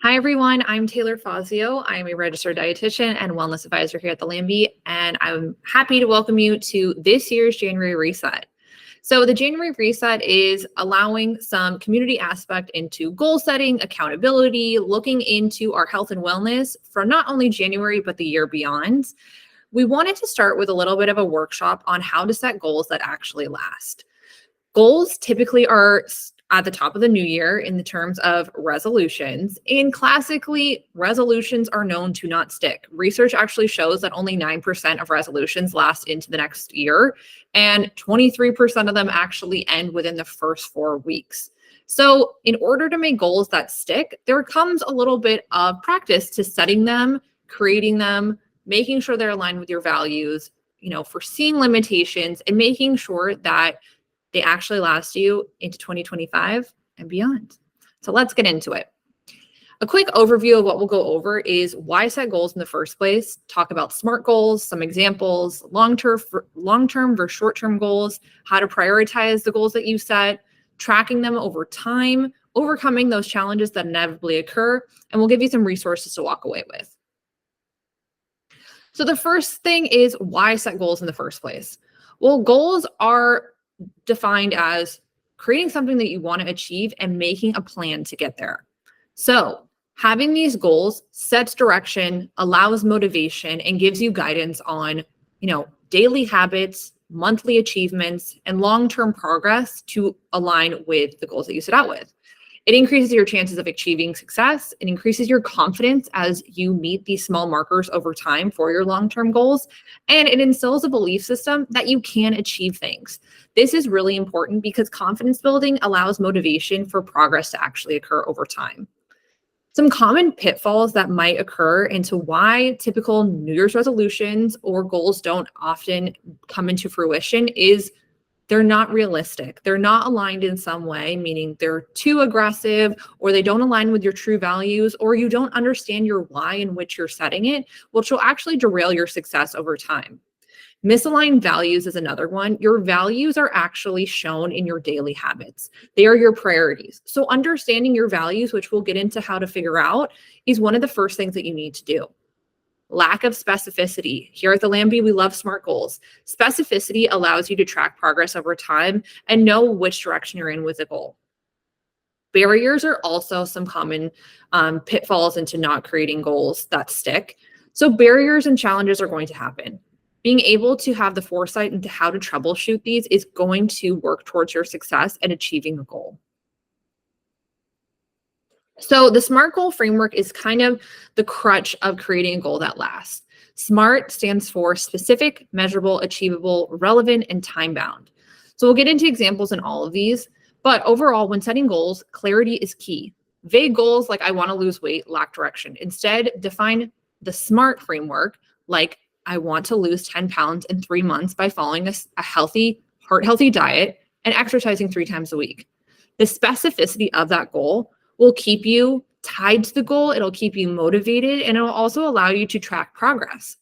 Hi, everyone. I'm Taylor Fazio. I'm a registered dietitian and wellness advisor here at the Lanby, and I'm happy to welcome you to this year's January Reset. So the January Reset is allowing some community aspect into goal setting, accountability, looking into our health and wellness for not only January, but the year beyond. We wanted to start with a little bit of a workshop on how to set goals that actually last. Goals typically are at the top of the new year in the terms of resolutions. And classically, resolutions are known to not stick. Research actually shows that only 9% of resolutions last into the next year, and 23% of them actually end within the first 4 weeks. So, in order to make goals that stick, there comes a little bit of practice to setting them, creating them, making sure they're aligned with your values, foreseeing limitations, and making sure that they actually last you into 2025 and beyond. So let's get into it. A quick overview of what we'll go over is why set goals in the first place, talk about SMART goals, some examples, long-term versus short-term goals, how to prioritize the goals that you set, tracking them over time, overcoming those challenges that inevitably occur, and we'll give you some resources to walk away with. So the first thing is why set goals in the first place? Well, goals are defined as creating something that you want to achieve and making a plan to get there. So having these goals sets direction, allows motivation, and gives you guidance on, daily habits, monthly achievements, and long-term progress to align with the goals that you set out with. It increases your chances of achieving success. It increases your confidence as you meet these small markers over time for your long-term goals. And it instills a belief system that you can achieve things. This is really important because confidence building allows motivation for progress to actually occur over time. Some common pitfalls that might occur into why typical New Year's resolutions or goals don't often come into fruition is they're not realistic. They're not aligned in some way, meaning they're too aggressive, or they don't align with your true values, or you don't understand your why in which you're setting it, which will actually derail your success over time. Misaligned values is another one. Your values are actually shown in your daily habits. They are your priorities. So understanding your values, which we'll get into how to figure out, is one of the first things that you need to do. Lack of specificity. Here at the Lanby, we love SMART goals. Specificity allows you to track progress over time and know which direction you're in with a goal. Barriers are also some common pitfalls into not creating goals that stick. So barriers and challenges are going to happen. Being able to have the foresight into how to troubleshoot these is going to work towards your success and achieving a goal. So the SMART goal framework is kind of the crutch of creating a goal that lasts. SMART stands for specific, measurable, achievable, relevant, and time-bound. So we'll get into examples in all of these, but overall, when setting goals, clarity is key. Vague goals like I want to lose weight lack direction. Instead, define the SMART framework like I want to lose 10 pounds in 3 months by following a healthy, heart-healthy diet and exercising 3 times a week. The specificity of that goal will keep you tied to the goal. It'll keep you motivated, and it'll also allow you to track progress.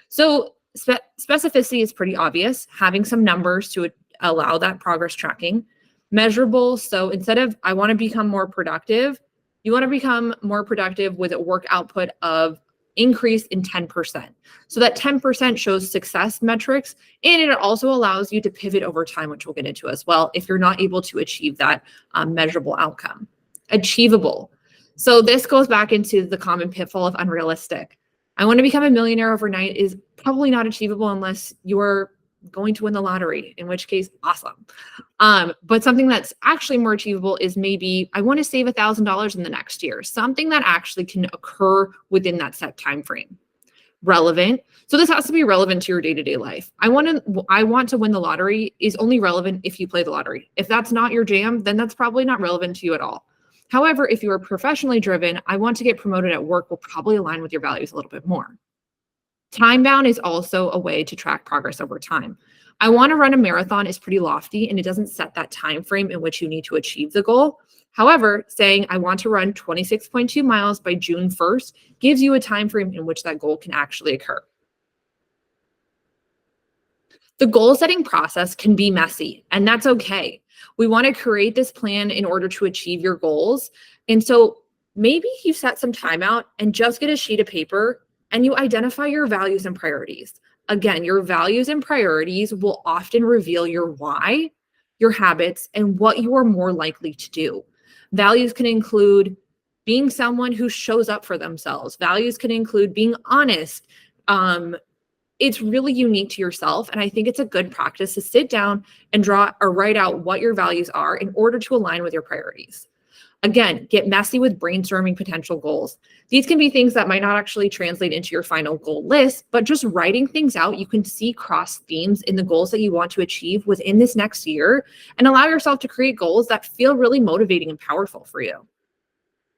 So specificity is pretty obvious, having some numbers to allow that progress tracking. Measurable. So instead of I want to become more productive, you want to become more productive with a work output of increase in 10%. So that 10% shows success metrics, and it also allows you to pivot over time, which we'll get into as well, if you're not able to achieve that measurable outcome. Achievable. So this goes back into the common pitfall of unrealistic. I want to become a millionaire overnight is probably not achievable unless you're going to win the lottery, in which case, awesome. But something that's actually more achievable is maybe I want to save $1,000 in the next year, something that actually can occur within that set time frame. Relevant. So this has to be relevant to your day-to-day life. I want to win the lottery is only relevant if you play the lottery. If that's not your jam, then that's probably not relevant to you at all. However, if you are professionally driven, I want to get promoted at work will probably align with your values a little bit more. Time bound is also a way to track progress over time. I want to run a marathon is pretty lofty, and it doesn't set that time frame in which you need to achieve the goal. However, saying I want to run 26.2 miles by June 1st gives you a time frame in which that goal can actually occur. The goal setting process can be messy, and that's okay. We want to create this plan in order to achieve your goals. And so Maybe you set some time out and just get a sheet of paper and you identify your values and priorities. Again, your values and priorities will often reveal your why, your habits, and what you are more likely to do. Values can include being someone who shows up for themselves. Values can include being honest. It's really unique to yourself. And I think it's a good practice to sit down and draw or write out what your values are in order to align with your priorities. Again, get messy with brainstorming potential goals. These can be things that might not actually translate into your final goal list, but just writing things out, you can see cross themes in the goals that you want to achieve within this next year and allow yourself to create goals that feel really motivating and powerful for you.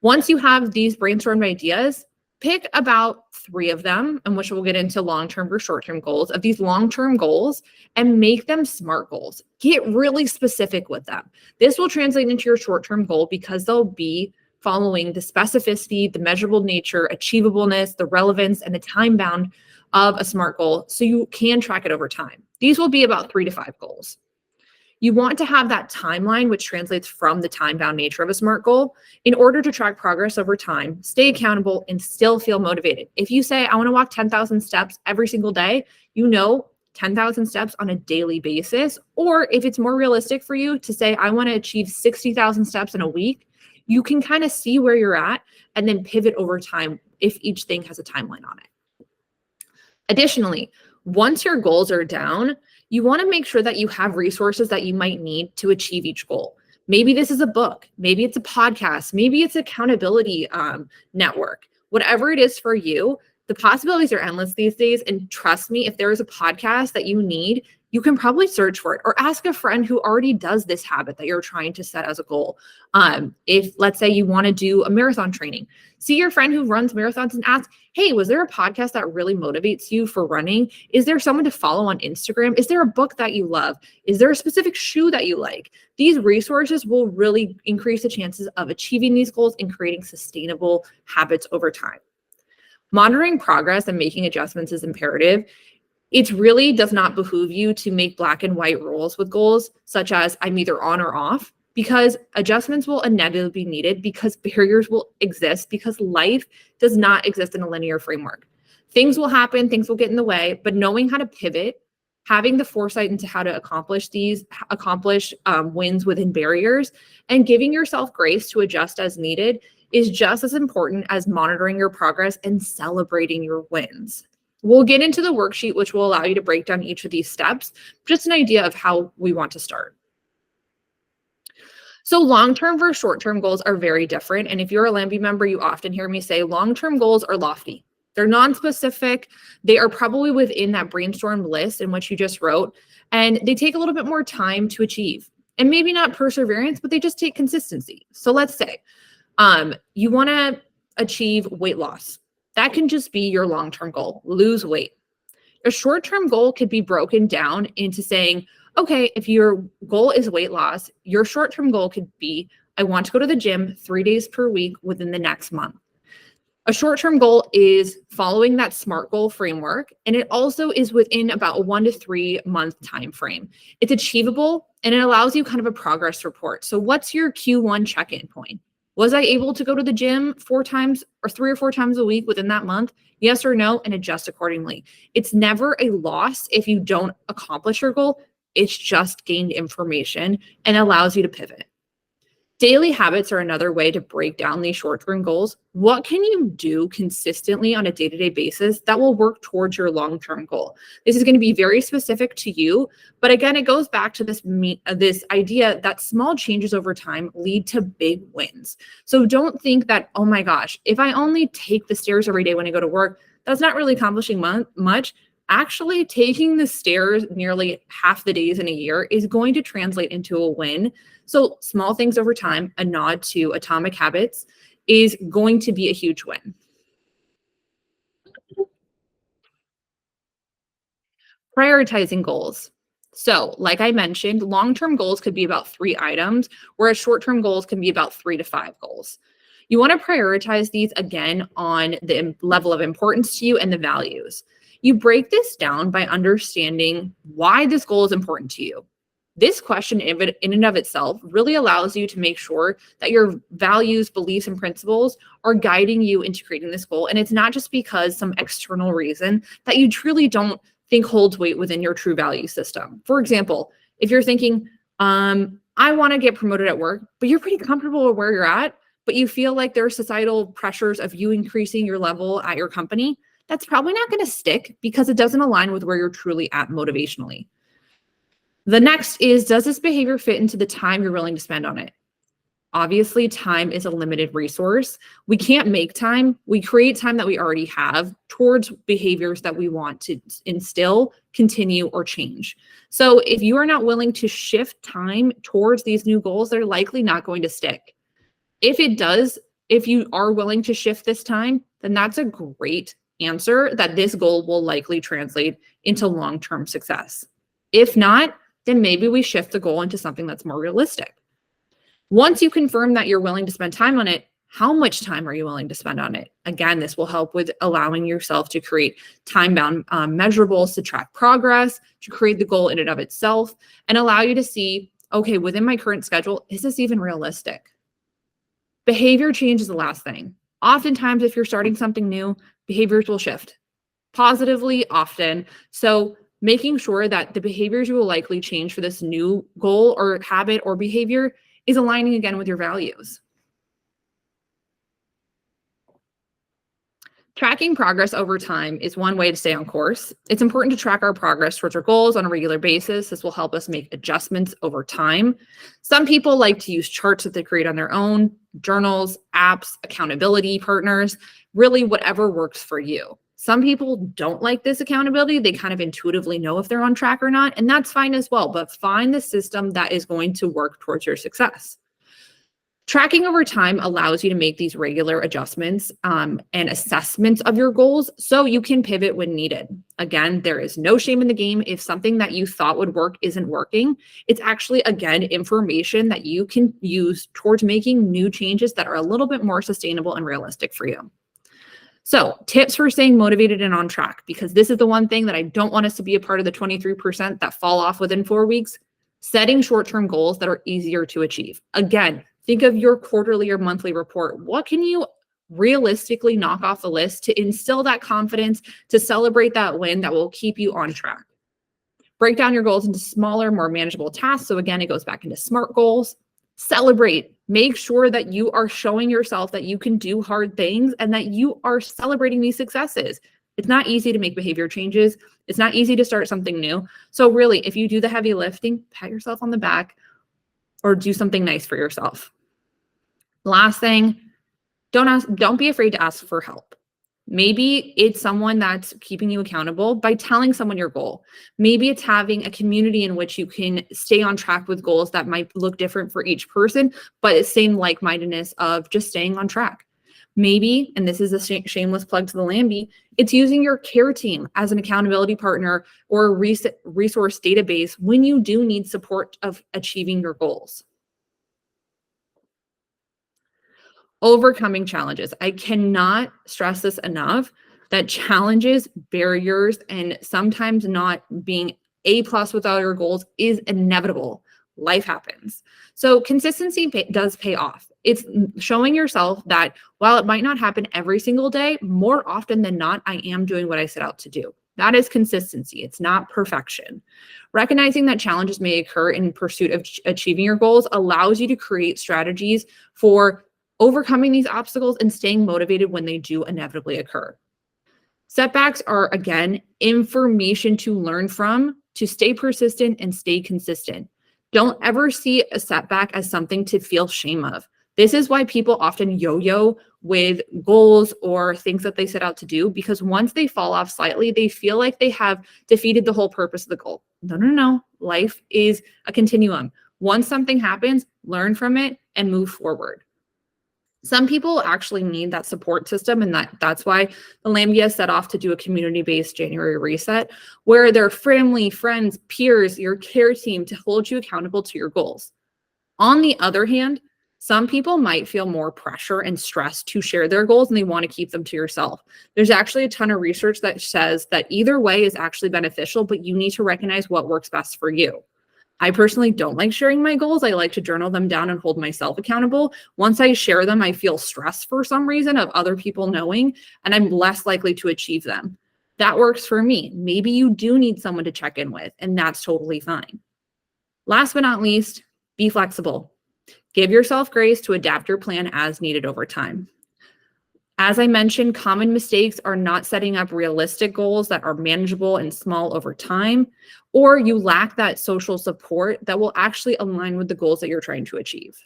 Once you have these brainstormed ideas, pick about 3 of them, and which we'll get into long-term or short-term goals of these long-term goals and make them SMART goals. Get really specific with them. This will translate into your short-term goal because they'll be following the specificity, the measurable nature, achievableness, the relevance, and the time bound of a SMART goal so you can track it over time. These will be about 3 to 5 goals. You want to have that timeline, which translates from the time-bound nature of a SMART goal, in order to track progress over time, stay accountable, and still feel motivated. If you say, I want to walk 10,000 steps every single day, 10,000 steps on a daily basis. Or if it's more realistic for you to say, I want to achieve 60,000 steps in a week, you can kind of see where you're at and then pivot over time if each thing has a timeline on it. Additionally, once your goals are down, you want to make sure that you have resources that you might need to achieve each goal. Maybe this is a book, maybe it's a podcast, maybe it's accountability network. Whatever it is for you, the possibilities are endless these days. And trust me, if there is a podcast that you need, you can probably search for it or ask a friend who already does this habit that you're trying to set as a goal. If let's say you want to do a marathon training, see your friend who runs marathons and ask, hey, was there a podcast that really motivates you for running? Is there someone to follow on Instagram? Is there a book that you love? Is there a specific shoe that you like? These resources will really increase the chances of achieving these goals and creating sustainable habits over time. Monitoring progress and making adjustments is imperative. It really does not behoove you to make black and white rules with goals, such as I'm either on or off, because adjustments will inevitably be needed because barriers will exist because life does not exist in a linear framework. Things will happen, things will get in the way, but knowing how to pivot, having the foresight into how to accomplish wins within barriers, and giving yourself grace to adjust as needed is just as important as monitoring your progress and celebrating your wins. We'll get into the worksheet, which will allow you to break down each of these steps, just an idea of how we want to start. So long-term versus short-term goals are very different. And if you're a Lanby member, you often hear me say long-term goals are lofty. They're non-specific. They are probably within that brainstormed list in which you just wrote, and they take a little bit more time to achieve. And maybe not perseverance, but they just take consistency. So let's say you want to achieve weight loss. That can just be your long-term goal, lose weight. A short-term goal could be broken down into saying, okay, if your goal is weight loss, your short-term goal could be, I want to go to the gym 3 days per week within the next month. A short-term goal is following that SMART goal framework, and it also is within about a 1 to 3 month time frame. It's achievable, and it allows you kind of a progress report. So what's your Q1 check-in point? Was I able to go to the gym 4 times or 3 or 4 times a week within that month? Yes or no, and adjust accordingly. It's never a loss if you don't accomplish your goal. It's just gained information and allows you to pivot. Daily habits are another way to break down these short-term goals. What can you do consistently on a day-to-day basis that will work towards your long-term goal? This is going to be very specific to you, but again, it goes back to this idea that small changes over time lead to big wins. So don't think that, oh my gosh, if I only take the stairs every day when I go to work, that's not really accomplishing much. Actually, taking the stairs nearly half the days in a year is going to translate into a win. So small things over time, a nod to atomic habits, is going to be a huge win. Prioritizing goals. So like I mentioned, long-term goals could be about 3 items, whereas short-term goals can be about 3 to 5 goals. You want to prioritize these again on the level of importance to you and the values. You break this down by understanding why this goal is important to you. This question in and of itself really allows you to make sure that your values, beliefs, and principles are guiding you into creating this goal. And it's not just because some external reason that you truly don't think holds weight within your true value system. For example, if you're thinking, I want to get promoted at work, but you're pretty comfortable with where you're at, but you feel like there are societal pressures of you increasing your level at your company, that's probably not going to stick because it doesn't align with where you're truly at motivationally. The next is, does this behavior fit into the time you're willing to spend on it? Obviously, time is a limited resource. We can't make time. We create time that we already have towards behaviors that we want to instill, continue, or change. So if you are not willing to shift time towards these new goals, they're likely not going to stick. If it does, if you are willing to shift this time, then that's a great answer that this goal will likely translate into long-term success. If not, then maybe we shift the goal into something that's more realistic. Once you confirm that you're willing to spend time on it, how much time are you willing to spend on it? Again, this will help with allowing yourself to create time-bound measurables to track progress, to create the goal in and of itself, and allow you to see, okay, within my current schedule, is this even realistic? Behavior change is the last thing. Oftentimes, if you're starting something new, behaviors will shift positively often. So making sure that the behaviors you will likely change for this new goal or habit or behavior is aligning again with your values. Tracking progress over time is one way to stay on course. It's important to track our progress towards our goals on a regular basis. This will help us make adjustments over time. Some people like to use charts that they create on their own, journals, apps, accountability partners, really whatever works for you. Some people don't like this accountability. They kind of intuitively know if they're on track or not, and that's fine as well, but find the system that is going to work towards your success. Tracking over time allows you to make these regular adjustments and assessments of your goals so you can pivot when needed. Again, there is no shame in the game if something that you thought would work isn't working. It's actually, again, information that you can use towards making new changes that are a little bit more sustainable and realistic for you. So tips for staying motivated and on track, because this is the one thing that I don't want us to be a part of the 23% that fall off within 4 weeks. Setting short-term goals that are easier to achieve. Again, think of your quarterly or monthly report. What can you realistically knock off the list to instill that confidence, to celebrate that win that will keep you on track? Break down your goals into smaller, more manageable tasks. So again, it goes back into SMART goals. Celebrate. Make sure that you are showing yourself that you can do hard things and that you are celebrating these successes. It's not easy to make behavior changes. It's not easy to start something new. So really, if you do the heavy lifting, pat yourself on the back or do something nice for yourself. Last thing, don't be afraid to ask for help. Maybe it's someone that's keeping you accountable by telling someone your goal. Maybe it's having a community in which you can stay on track with goals that might look different for each person, but it's same like-mindedness of just staying on track. Maybe, and this is a shameless plug to the Lanby, it's using your care team as an accountability partner or a resource database when you do need support of achieving your goals. Overcoming challenges. I cannot stress this enough, that challenges, barriers, and sometimes not being A+ with all your goals is inevitable. Life happens. So consistency does pay off. It's showing yourself that while it might not happen every single day, more often than not, I am doing what I set out to do. That is consistency. It's not perfection. Recognizing that challenges may occur in pursuit of achieving your goals allows you to create strategies for overcoming these obstacles and staying motivated when they do inevitably occur. Setbacks are, again, information to learn from, to stay persistent and stay consistent. Don't ever see a setback as something to feel shame of. This is why people often yo-yo with goals or things that they set out to do, because once they fall off slightly, they feel like they have defeated the whole purpose of the goal. No. Life is a continuum. Once something happens, learn from it and move forward. Some people actually need that support system, and that's why the Lanby has set off to do a community-based January reset, where their family, friends, peers, your care team to hold you accountable to your goals. On the other hand, some people might feel more pressure and stress to share their goals, and they want to keep them to yourself. There's actually a ton of research that says that either way is actually beneficial, but you need to recognize what works best for you. I personally don't like sharing my goals. I like to journal them down and hold myself accountable. Once I share them, I feel stress for some reason of other people knowing, and I'm less likely to achieve them. That works for me. Maybe you do need someone to check in with, and that's totally fine. Last but not least, be flexible. Give yourself grace to adapt your plan as needed over time. As I mentioned, common mistakes are not setting up realistic goals that are manageable and small over time, or you lack that social support that will actually align with the goals that you're trying to achieve.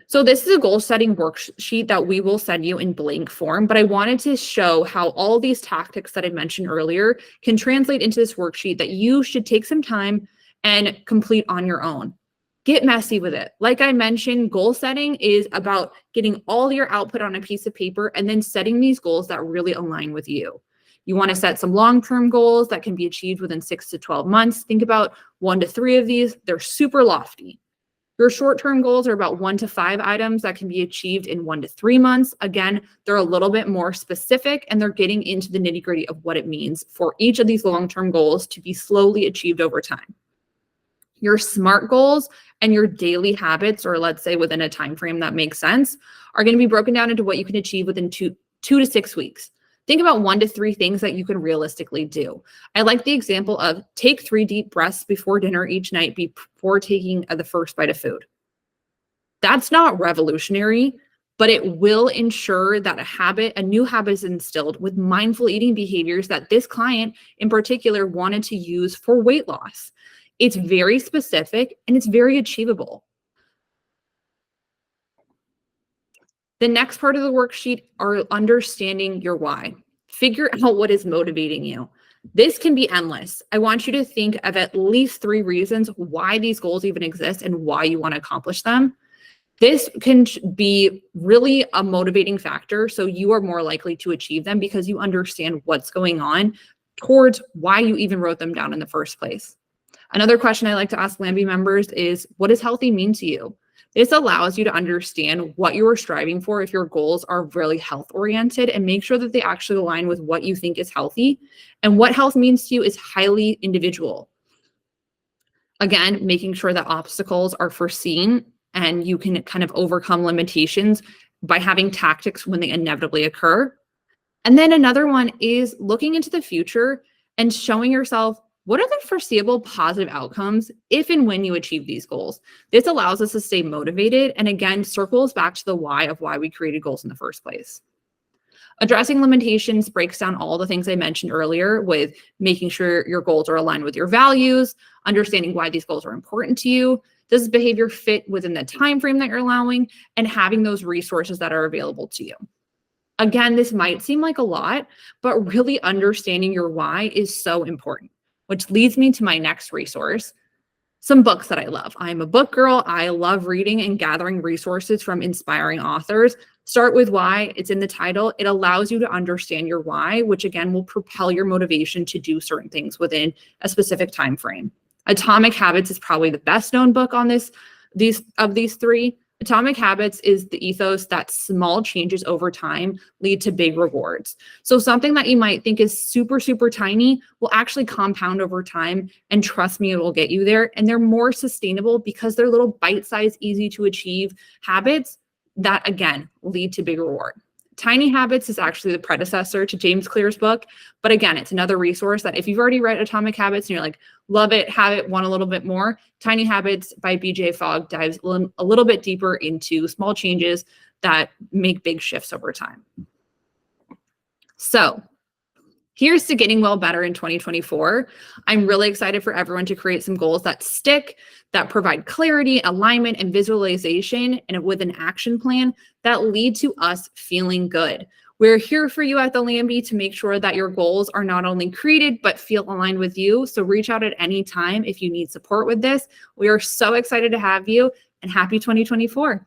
So this is a goal setting worksheet that we will send you in blank form, but I wanted to show how all these tactics that I mentioned earlier can translate into this worksheet that you should take some time and complete on your own. Get messy with it. Like I mentioned, goal setting is about getting all your output on a piece of paper and then setting these goals that really align with you. You want to set some long-term goals that can be achieved within 6 to 12 months. Think about 1 to 3 of these. They're super lofty. Your short-term goals are about 1 to 5 items that can be achieved in 1 to 3 months. Again, they're a little bit more specific and they're getting into the nitty-gritty of what it means for each of these long-term goals to be slowly achieved over time. Your SMART goals and your daily habits, or let's say within a time frame that makes sense, are going to be broken down into what you can achieve within two to 6 weeks. Think about 1 to 3 things that you can realistically do. I like the example of take 3 deep breaths before dinner each night before taking the first bite of food. That's not revolutionary, but it will ensure that a new habit is instilled with mindful eating behaviors that this client in particular wanted to use for weight loss. It's very specific and it's very achievable. The next part of the worksheet are understanding your why. Figure out what is motivating you. This can be endless. I want you to think of at least 3 reasons why these goals even exist and why you want to accomplish them. This can be really a motivating factor, so you are more likely to achieve them because you understand what's going on towards why you even wrote them down in the first place. Another question I like to ask Lanby members is, what does healthy mean to you? This allows you to understand what you are striving for if your goals are really health oriented and make sure that they actually align with what you think is healthy. And what health means to you is highly individual. Again, making sure that obstacles are foreseen and you can kind of overcome limitations by having tactics when they inevitably occur. And then another one is looking into the future and showing yourself what are the foreseeable positive outcomes if and when you achieve these goals. This allows us to stay motivated and again, circles back to the why of why we created goals in the first place. Addressing limitations breaks down all the things I mentioned earlier with making sure your goals are aligned with your values, understanding why these goals are important to you, does this behavior fit within the time frame that you're allowing, and having those resources that are available to you. Again, this might seem like a lot, but really understanding your why is so important, which leads me to my next resource, some books that I love. I'm a book girl. I love reading and gathering resources from inspiring authors. Start with why. It's in the title. It allows you to understand your why, which again will propel your motivation to do certain things within a specific time frame. Atomic Habits is probably the best known book on these 3. Atomic Habits is the ethos that small changes over time lead to big rewards. So something that you might think is super, super tiny will actually compound over time. And trust me, it will get you there. And they're more sustainable because they're little bite-sized, easy to achieve habits that, again, lead to big reward. Tiny Habits is actually the predecessor to James Clear's book. But again, it's another resource that if you've already read Atomic Habits and you're like, love it, have it, want a little bit more, Tiny Habits by BJ Fogg dives a little bit deeper into small changes that make big shifts over time. So here's to getting well better in 2024. I'm really excited for everyone to create some goals that stick, that provide clarity, alignment, and visualization, and with an action plan that lead to us feeling good. We're here for you at the Lanby to make sure that your goals are not only created, but feel aligned with you. So reach out at any time if you need support with this. We are so excited to have you, and happy 2024.